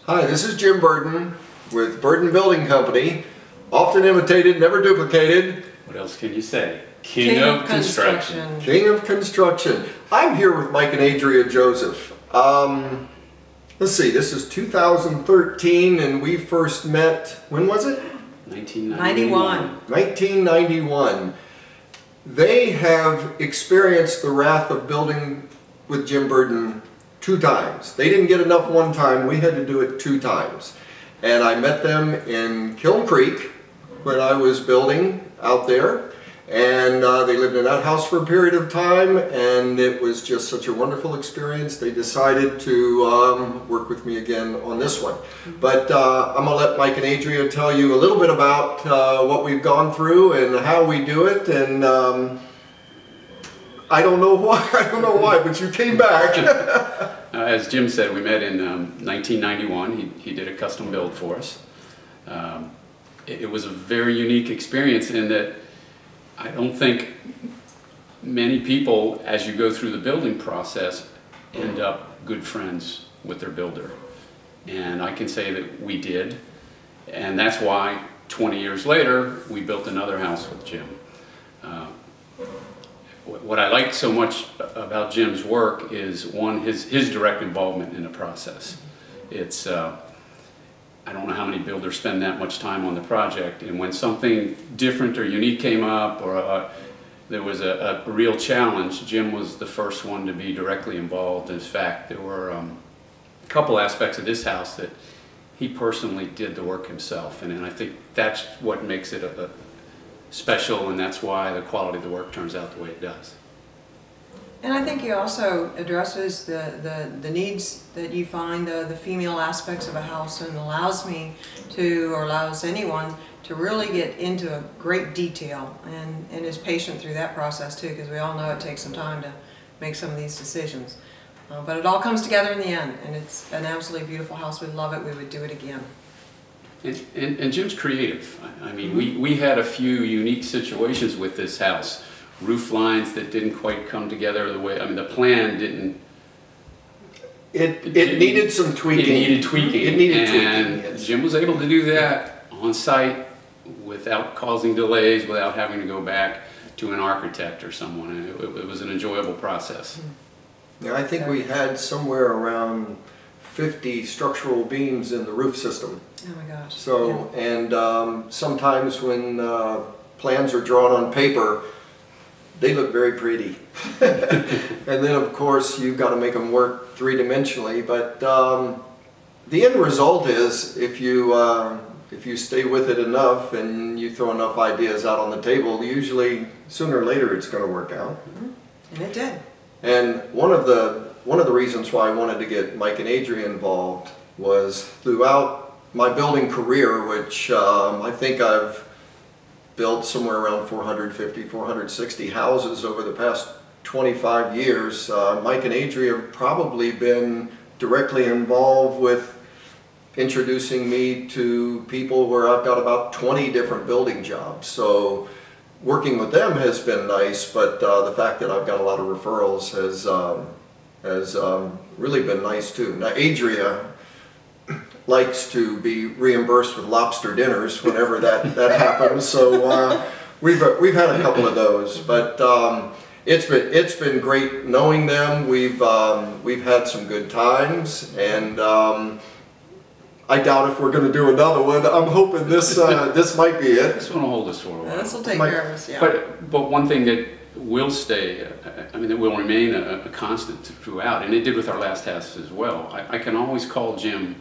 Hi, this is Jim Burton with Burton Building Company. Often imitated, never duplicated. What else can you say? King of construction. King of construction. I'm here with Mike and Adria Joseph. Let's see, this is 2013 and we first met, when was it? 1991. 1991. They have experienced the wrath of building with Jim Burton 2 times. They didn't get enough one time, we had to do it 2 times. And I met them in Kiln Creek when I was building out there. And they lived in that house for a period of time, and it was just such a wonderful experience. They decided to work with me again on this one. But I'm going to let Mike and Adria tell you a little bit about what we've gone through and how we do it. And I don't know why, but you came back. As Jim said, we met in 1991. He did a custom build for us. It was a very unique experience in that I don't think many people, as you go through the building process, end up good friends with their builder. And I can say that we did. And that's why 20 years later, we built another house with Jim. What I like so much about Jim's work is, one, his direct involvement in the process. It's, I don't know how many builders spend that much time on the project, and when something different or unique came up, or there was a real challenge, Jim was the first one to be directly involved. In fact, there were a couple aspects of this house that he personally did the work himself, and I think that's what makes it special, and that's why the quality of the work turns out the way it does. And I think he also addresses the needs that you find, the female aspects of a house, and allows me to, or allows anyone to really get into a great detail, and is patient through that process too, because we all know it takes some time to make some of these decisions. But it all comes together in the end, and it's an absolutely beautiful house. We love it. We would do it again. And Jim's creative. I mean, we had a few unique situations with this house. Roof lines that didn't quite come together the way, I mean, the plan didn't. It needed some tweaking. It needed tweaking. It needed tweaking, and yes. Jim was able to do that on site without causing delays, without having to go back to an architect or someone. And it was an enjoyable process. Yeah, I think we had somewhere around 50 structural beams in the roof system. Oh my gosh. So, yeah. and sometimes when plans are drawn on paper, they look very pretty. And then of course you've got to make them work 3-dimensionally, but the end result is if you stay with it enough and you throw enough ideas out on the table, usually sooner or later it's going to work out. Mm-hmm. And it did. And one of the reasons why I wanted to get Mike and Adria involved was throughout my building career, which I think I've built somewhere around 450, 460 houses over the past 25 years. Mike and Adria have probably been directly involved with introducing me to people where I've got about 20 different building jobs. So working with them has been nice, but the fact that I've got a lot of referrals has really been nice too. Now Adria likes to be reimbursed with lobster dinners whenever that happens, so we've had a couple of those, but it's been great knowing them. We've had some good times, and I doubt if we're going to do another one. I'm hoping this might be it. This one will hold us for a while. This will take care of us, yeah. But one thing that will stay, I mean, that will remain a constant throughout, and it did with our last house as well. I can always call Jim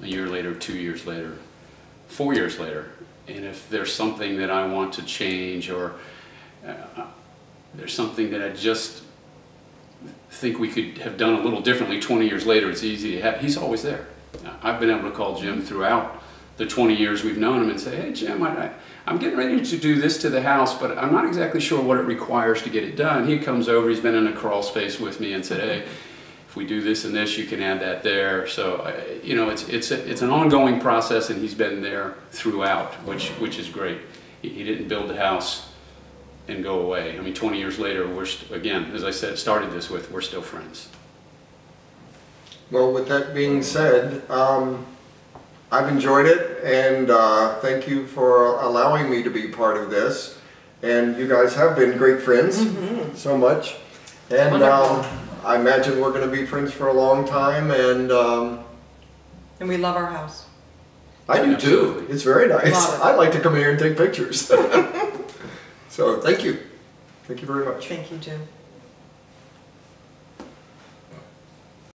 a year later, 2 years later, 4 years later, and if there's something that I want to change, or there's something that I just think we could have done a little differently 20 years later, it's easy to have, he's always there. I've been able to call Jim throughout the 20 years we've known him and say, hey Jim, I'm getting ready to do this to the house, but I'm not exactly sure what it requires to get it done. He comes over, he's been in a crawl space with me and said, hey, if we do this and this, you can add that there. So, you know, it's an ongoing process, and he's been there throughout, which is great. He didn't build the house and go away. I mean, 20 years later, again, as I said, started this with, we're still friends. Well, with that being said, I've enjoyed it, and thank you for allowing me to be part of this. And you guys have been great friends, so much. And Wonderful. I imagine we're going to be friends for a long time, and And we love our house. I do too. Absolutely. It's very nice. Love it. I like to come here and take pictures. So thank you. Thank you very much. Thank you, Jim.